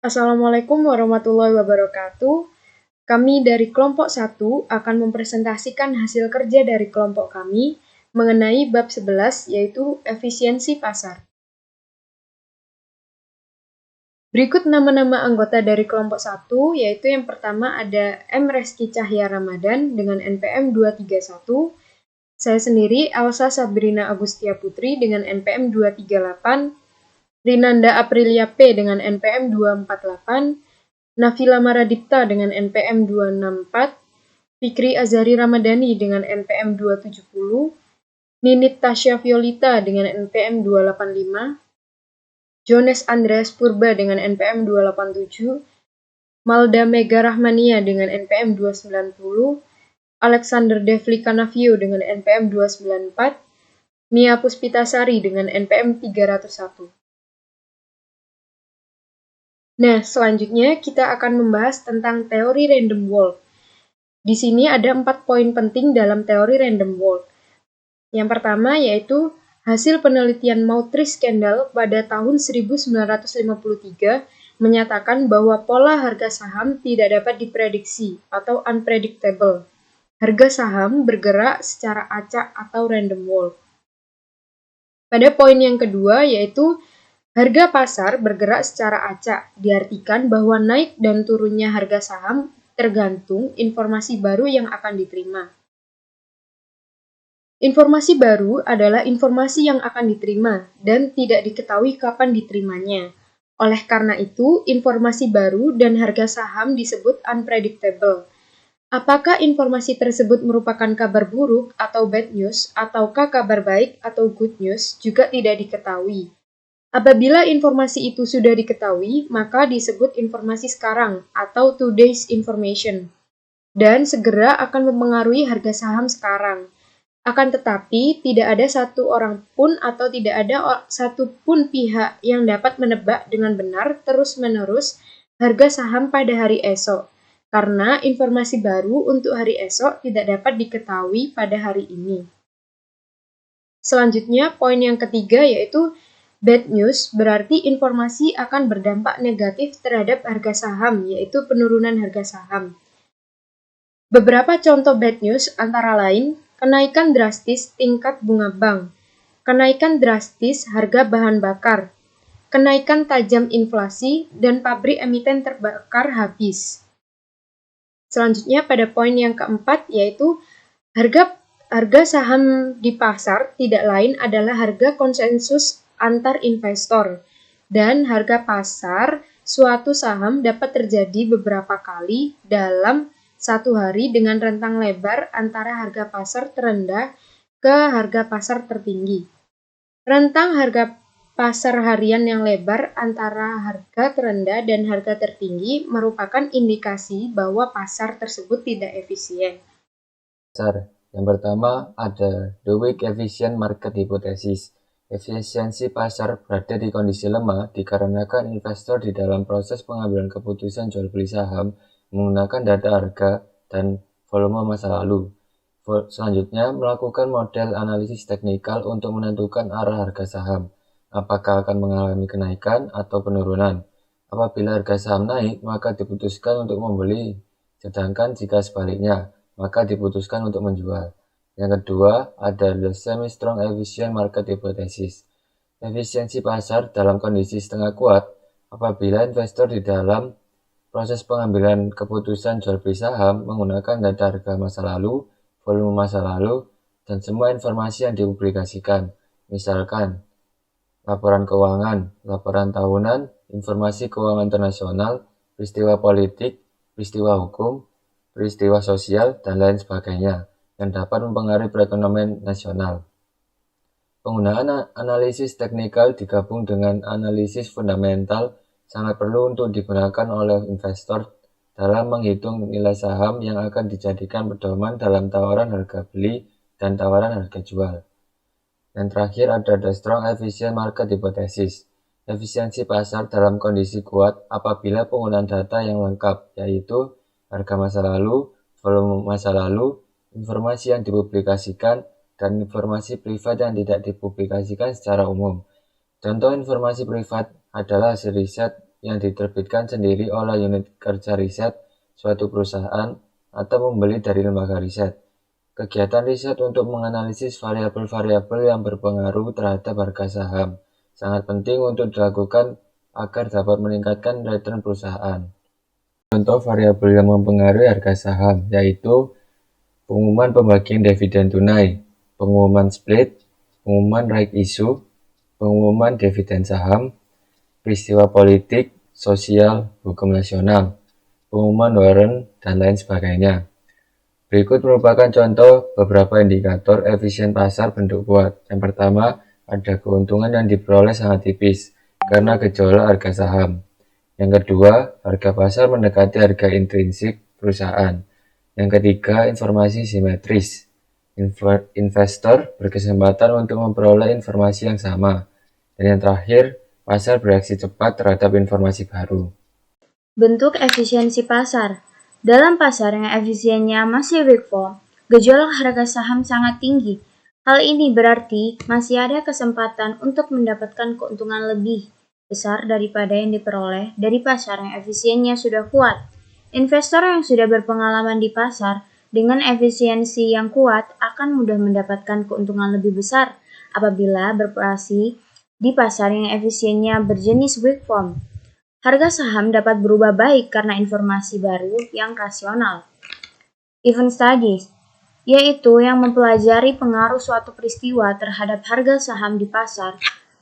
Assalamualaikum warahmatullahi wabarakatuh. Kami dari kelompok 1 akan mempresentasikan hasil kerja dari kelompok kami mengenai bab 11 yaitu efisiensi pasar. Berikut nama-nama anggota dari kelompok 1 yaitu yang pertama ada M. Reski Cahya Ramadan dengan NPM 231, saya sendiri Elsa Sabrina Agustia Putri dengan NPM 238, Rinanda Aprilia P dengan NPM 248, Nafila Maradipta dengan NPM 264, Fikri Azhari Ramadhani dengan NPM 270, Ninit Tasya Violita dengan NPM 285, Jones Andreas Purba dengan NPM 287, Malda Mega Rahmania dengan NPM 290, Alexander Devli Kanavio dengan NPM 294, Nia Puspitasari dengan NPM 301. Nah, selanjutnya kita akan membahas tentang teori random walk. Di sini ada 4 poin penting dalam teori random walk. Yang pertama yaitu hasil penelitian Mautris Kendall pada tahun 1953 menyatakan bahwa pola harga saham tidak dapat diprediksi atau unpredictable. Harga saham bergerak secara acak atau random walk. Pada poin yang kedua yaitu harga pasar bergerak secara acak, diartikan bahwa naik dan turunnya harga saham tergantung informasi baru yang akan diterima. Informasi baru adalah informasi yang akan diterima dan tidak diketahui kapan diterimanya. Oleh karena itu, informasi baru dan harga saham disebut unpredictable. Apakah informasi tersebut merupakan kabar buruk atau bad news, ataukah kabar baik atau good news juga tidak diketahui. Apabila informasi itu sudah diketahui, maka disebut informasi sekarang atau today's information, dan segera akan mempengaruhi harga saham sekarang. Akan tetapi, tidak ada satu orang pun atau tidak ada satu pun pihak yang dapat menebak dengan benar terus-menerus harga saham pada hari esok, karena informasi baru untuk hari esok tidak dapat diketahui pada hari ini. Selanjutnya, poin yang ketiga yaitu bad news berarti informasi akan berdampak negatif terhadap harga saham, yaitu penurunan harga saham. Beberapa contoh bad news antara lain, kenaikan drastis tingkat bunga bank, kenaikan drastis harga bahan bakar, kenaikan tajam inflasi, dan pabrik emiten terbakar habis. Selanjutnya pada poin yang keempat yaitu harga saham di pasar tidak lain adalah harga konsensus antar investor, dan harga pasar suatu saham dapat terjadi beberapa kali dalam satu hari dengan rentang lebar antara harga pasar terendah ke harga pasar tertinggi. Rentang harga pasar harian yang lebar antara harga terendah dan harga tertinggi merupakan indikasi bahwa pasar tersebut tidak efisien. Yang pertama ada the weak efficient market hypothesis. Efisiensi pasar berada di kondisi lemah dikarenakan investor di dalam proses pengambilan keputusan jual beli saham menggunakan data harga dan volume masa lalu. Selanjutnya, melakukan model analisis teknikal untuk menentukan arah harga saham, apakah akan mengalami kenaikan atau penurunan. Apabila harga saham naik, maka diputuskan untuk membeli, sedangkan jika sebaliknya, maka diputuskan untuk menjual. Yang kedua, ada the semi-strong efficient market hypothesis. Efisiensi pasar dalam kondisi setengah kuat apabila investor di dalam proses pengambilan keputusan jual beli saham menggunakan data harga masa lalu, volume masa lalu, dan semua informasi yang dipublikasikan, misalkan laporan keuangan, laporan tahunan, informasi keuangan internasional, peristiwa politik, peristiwa hukum, peristiwa sosial, dan lain sebagainya, yang dapat mempengaruhi perekonomian nasional. Penggunaan analisis teknikal digabung dengan analisis fundamental sangat perlu untuk digunakan oleh investor dalam menghitung nilai saham yang akan dijadikan pedoman dalam tawaran harga beli dan tawaran harga jual. Dan terakhir ada the strong efficient market hypothesis. Efisiensi pasar dalam kondisi kuat apabila penggunaan data yang lengkap, yaitu harga masa lalu, volume masa lalu, informasi yang dipublikasikan, dan informasi privat yang tidak dipublikasikan secara umum. Contoh informasi privat adalah hasil riset yang diterbitkan sendiri oleh unit kerja riset suatu perusahaan atau membeli dari lembaga riset. Kegiatan riset untuk menganalisis variabel-variabel yang berpengaruh terhadap harga saham sangat penting untuk dilakukan agar dapat meningkatkan return perusahaan. Contoh variabel yang mempengaruhi harga saham yaitu pengumuman pembagian dividen tunai, pengumuman split, pengumuman right issue, pengumuman dividen saham, peristiwa politik, sosial, hukum nasional, pengumuman warrant, dan lain sebagainya. Berikut merupakan contoh beberapa indikator efisien pasar bentuk kuat. Yang pertama, ada keuntungan yang diperoleh sangat tipis karena gejolak harga saham. Yang kedua, harga pasar mendekati harga intrinsik perusahaan. Yang ketiga, informasi simetris. Investor berkesempatan untuk memperoleh informasi yang sama. Dan yang terakhir, pasar bereaksi cepat terhadap informasi baru. Bentuk efisiensi pasar. Dalam pasar yang efisiennya masih weak form, gejolak harga saham sangat tinggi. Hal ini berarti masih ada kesempatan untuk mendapatkan keuntungan lebih besar daripada yang diperoleh dari pasar yang efisiennya sudah kuat. Investor yang sudah berpengalaman di pasar dengan efisiensi yang kuat akan mudah mendapatkan keuntungan lebih besar apabila beroperasi di pasar yang efisiennya berjenis weak form. Harga saham dapat berubah baik karena informasi baru yang rasional. Event studies, yaitu yang mempelajari pengaruh suatu peristiwa terhadap harga saham di pasar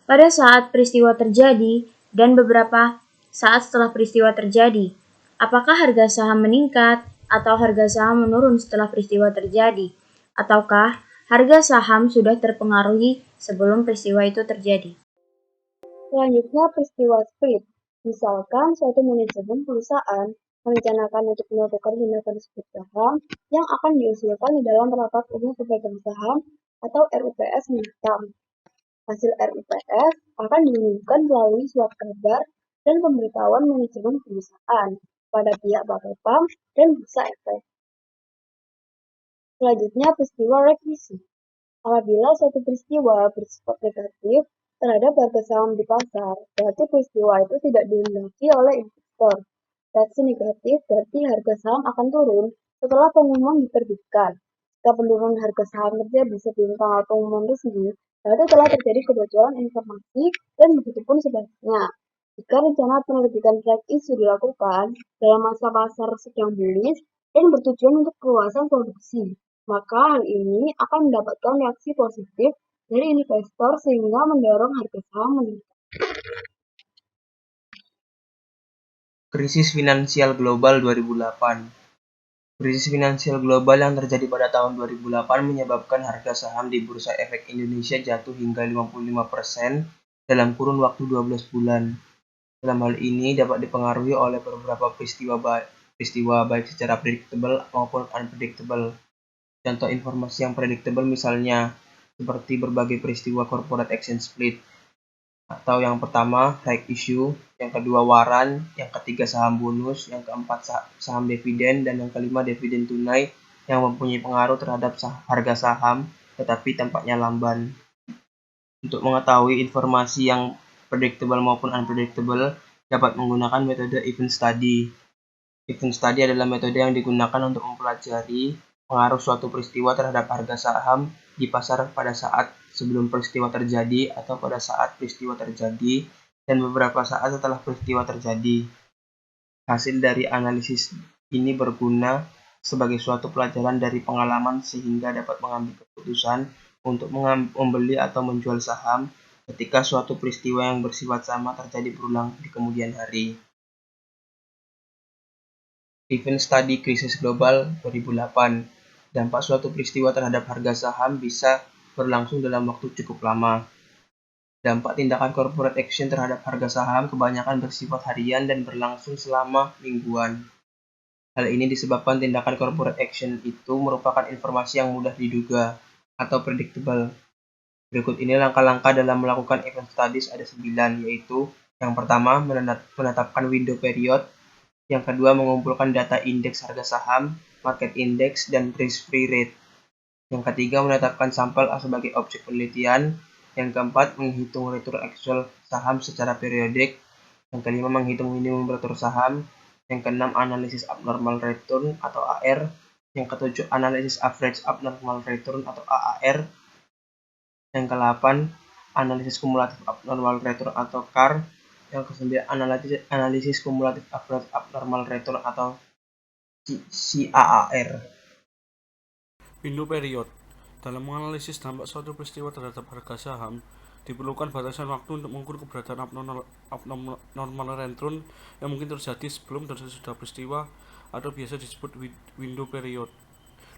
pada saat peristiwa terjadi dan beberapa saat setelah peristiwa terjadi. Apakah harga saham meningkat atau harga saham menurun setelah peristiwa terjadi? Ataukah harga saham sudah terpengaruhi sebelum peristiwa itu terjadi? Selanjutnya, peristiwa split. Misalkan suatu manajemen perusahaan merencanakan untuk melakukan tindakan split saham yang akan diusulkan di dalam rapat umum pemegang saham atau RUPS mendatang. Hasil RUPS akan diumumkan melalui surat kabar dan pemberitahuan manajemen perusahaan pada pihak Bapepam dan Bursa Efek. Selanjutnya, peristiwa right issue. Apabila suatu peristiwa bersifat negatif terhadap harga saham di pasar, berarti peristiwa itu tidak dihendaki oleh investor. Reaksi negatif berarti harga saham akan turun setelah pengumuman diterbitkan. Jika penurunan harga saham terjadi sebelum tanggal pengumuman resmi, berarti telah terjadi kebocoran informasi dan begitupun sebaliknya. Jika rencana penerbitan right issue dilakukan dalam masa pasar sedang bullish dan bertujuan untuk perluasan produksi, maka hal ini akan mendapatkan reaksi positif dari investor sehingga mendorong harga saham meningkat. Krisis finansial global 2008. Krisis finansial global yang terjadi pada tahun 2008 menyebabkan harga saham di Bursa Efek Indonesia jatuh hingga 55% dalam kurun waktu 12 bulan. Dalam hal ini dapat dipengaruhi oleh beberapa peristiwa baik secara predictable maupun unpredictable. Contoh informasi yang predictable misalnya seperti berbagai peristiwa corporate action split, atau yang pertama right issue, yang kedua warrant, yang ketiga saham bonus, yang keempat saham dividen, dan yang kelima dividen tunai yang mempunyai pengaruh terhadap harga saham tetapi tampaknya lamban. Untuk mengetahui informasi yang predictable maupun unpredictable dapat menggunakan metode event study. Event study adalah metode yang digunakan untuk mempelajari pengaruh suatu peristiwa terhadap harga saham di pasar pada saat sebelum peristiwa terjadi atau pada saat peristiwa terjadi dan beberapa saat setelah peristiwa terjadi. Hasil dari analisis ini berguna sebagai suatu pelajaran dari pengalaman sehingga dapat mengambil keputusan untuk membeli atau menjual saham ketika suatu peristiwa yang bersifat sama terjadi berulang di kemudian hari. Event Study Krisis Global 2008. Dampak suatu peristiwa terhadap harga saham bisa berlangsung dalam waktu cukup lama. Dampak tindakan corporate action terhadap harga saham kebanyakan bersifat harian dan berlangsung selama mingguan. Hal ini disebabkan tindakan corporate action itu merupakan informasi yang mudah diduga atau predictable. Berikut ini langkah-langkah dalam melakukan event studies ada 9, yaitu yang pertama menetapkan window period, yang kedua mengumpulkan data indeks harga saham, market index, dan risk-free rate. Yang ketiga menetapkan sampel sebagai objek penelitian. Yang keempat menghitung return actual saham secara periodik. Yang kelima, menghitung minimum return saham. Yang keenam, analisis abnormal return atau AR. Yang ketujuh, analisis average abnormal return atau AAR. Yang ke-8, analisis kumulatif abnormal return atau CAR. Yang ke-9, analisis kumulatif average abnormal return atau CAAR. Window period. Dalam menganalisis dampak suatu peristiwa terhadap harga saham, diperlukan batasan waktu untuk mengukur keberadaan abnormal return yang mungkin terjadi sebelum dan sesudah peristiwa atau biasa disebut window period.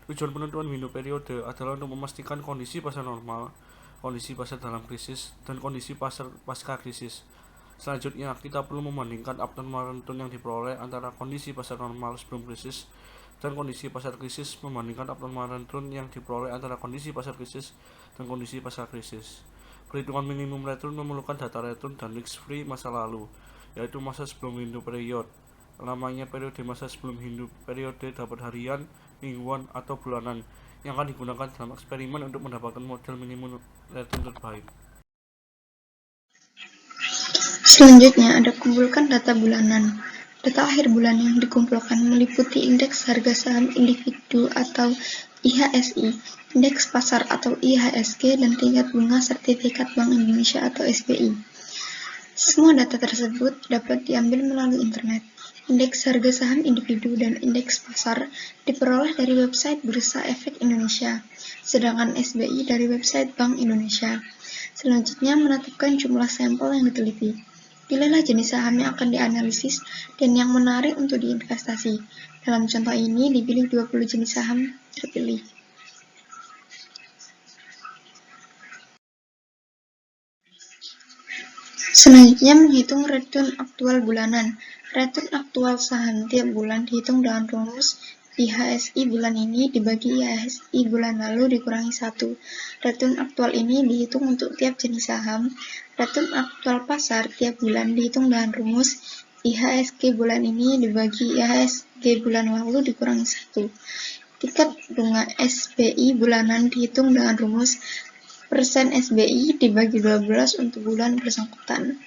Tujuan penentuan window period adalah untuk memastikan kondisi pasar normal, kondisi pasar dalam krisis, dan kondisi pasar pasca krisis. Selanjutnya, kita perlu membandingkan abnormal return yang diperoleh antara kondisi pasar normal sebelum krisis dan kondisi pasar krisis membandingkan abnormal return yang diperoleh antara kondisi pasar krisis dan kondisi pasar krisis. Perhitungan minimum return memerlukan data return dan risk-free masa lalu, yaitu masa sebelum window period. Lamanya periode masa sebelum window period dapat harian, mingguan, atau bulanan, yang akan digunakan dalam eksperimen untuk mendapatkan model minimum return terbaik. Selanjutnya ada kumpulkan data bulanan. Data akhir bulan yang dikumpulkan meliputi indeks harga saham individu atau IHSI, indeks pasar atau IHSG, dan tingkat bunga sertifikat Bank Indonesia atau SBI. Semua data tersebut dapat diambil melalui internet. Indeks harga saham individu dan indeks pasar diperoleh dari website Bursa Efek Indonesia, sedangkan SBI dari website Bank Indonesia. Selanjutnya, menetapkan jumlah sampel yang diteliti. Pilihlah jenis saham yang akan dianalisis dan yang menarik untuk diinvestasi. Dalam contoh ini, dipilih 20 jenis saham terpilih. Selanjutnya, menghitung return aktual bulanan. Return aktual saham tiap bulan dihitung dengan rumus IHSI bulan ini dibagi IHSI bulan lalu dikurangi 1. Return aktual ini dihitung untuk tiap jenis saham. Return aktual pasar tiap bulan dihitung dengan rumus IHSG bulan ini dibagi IHSG bulan lalu dikurangi 1. Tingkat bunga SBI bulanan dihitung dengan rumus persen SBI dibagi 12 untuk bulan bersangkutan.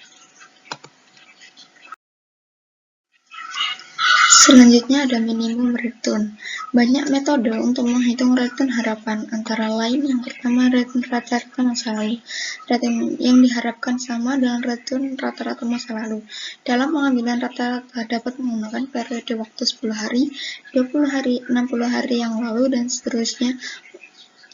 Selanjutnya ada minimum return. Banyak metode untuk menghitung return harapan, antara lain yang pertama return rata-rata masa lalu. Return yang diharapkan sama dengan return rata-rata masa lalu. Dalam pengambilan rata-rata dapat menggunakan periode waktu 10 hari, 20 hari, 60 hari yang lalu, dan seterusnya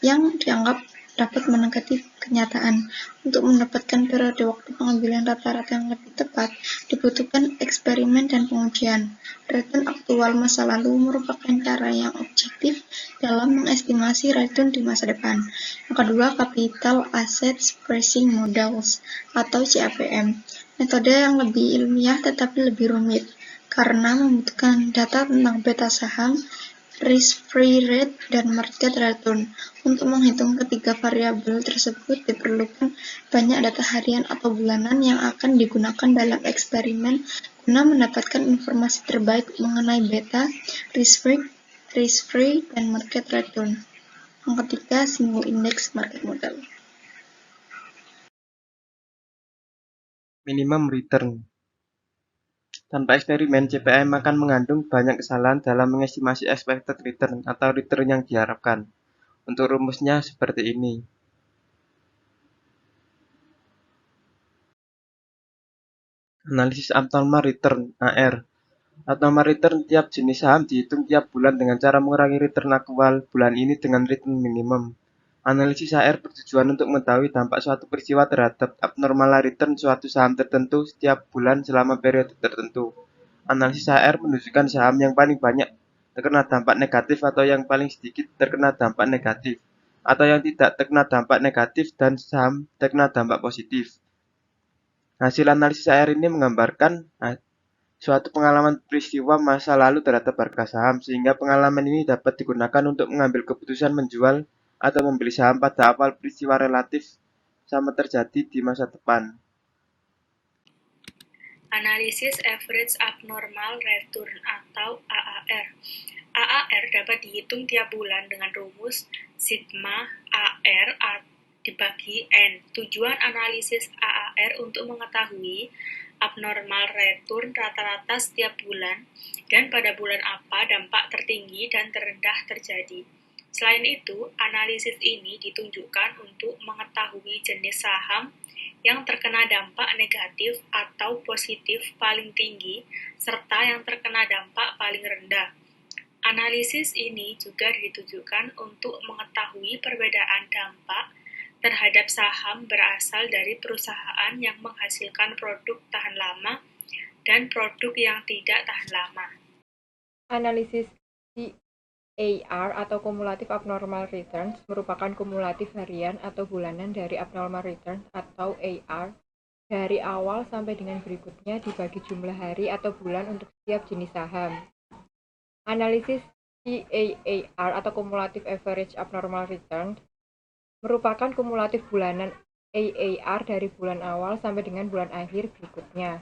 yang dianggap dapat mendekati kenyataan. Untuk mendapatkan periode waktu pengambilan rata-rata yang lebih tepat, dibutuhkan eksperimen dan pengujian. Return aktual masa lalu merupakan cara yang objektif dalam mengestimasi return di masa depan. Yang kedua, Capital Assets Pricing Models atau CAPM. Metode yang lebih ilmiah tetapi lebih rumit karena membutuhkan data tentang beta saham, risk-free rate, dan market return. Untuk menghitung ketiga variabel tersebut diperlukan banyak data harian atau bulanan yang akan digunakan dalam eksperimen guna mendapatkan informasi terbaik mengenai beta, risk-free, dan market return. Yang ketiga, Single Index Market Model. Minimum return. Tanpa eksperimen, CPM akan mengandung banyak kesalahan dalam mengestimasi expected return atau return yang diharapkan. Untuk rumusnya seperti ini. Analisis abnormal return (AR). Abnormal return tiap jenis saham dihitung tiap bulan dengan cara mengurangi return aktual bulan ini dengan return minimum. Analisis AR bertujuan untuk mengetahui dampak suatu peristiwa terhadap abnormal return suatu saham tertentu setiap bulan selama periode tertentu. Analisis AR menunjukkan saham yang paling banyak terkena dampak negatif atau yang paling sedikit terkena dampak negatif, atau yang tidak terkena dampak negatif dan saham terkena dampak positif. Hasil analisis AR ini menggambarkan suatu pengalaman peristiwa masa lalu terhadap harga saham, sehingga pengalaman ini dapat digunakan untuk mengambil keputusan menjual atau membeli saham pada awal peristiwa relatif sama terjadi di masa depan. Analisis Average Abnormal Return atau AAR. AAR dapat dihitung tiap bulan dengan rumus sigma AR dibagi N. Tujuan analisis AAR untuk mengetahui abnormal return rata-rata setiap bulan, dan pada bulan apa dampak tertinggi dan terendah terjadi. Selain itu, analisis ini ditunjukkan untuk mengetahui jenis saham yang terkena dampak negatif atau positif paling tinggi, serta yang terkena dampak paling rendah. Analisis ini juga ditujukan untuk mengetahui perbedaan dampak terhadap saham berasal dari perusahaan yang menghasilkan produk tahan lama dan produk yang tidak tahan lama. Analisis CAR atau Cumulative Abnormal Returns merupakan kumulatif harian atau bulanan dari abnormal return atau AR dari awal sampai dengan berikutnya dibagi jumlah hari atau bulan untuk setiap jenis saham. Analisis CAAR atau Cumulative Average Abnormal Return merupakan kumulatif bulanan AAR dari bulan awal sampai dengan bulan akhir berikutnya.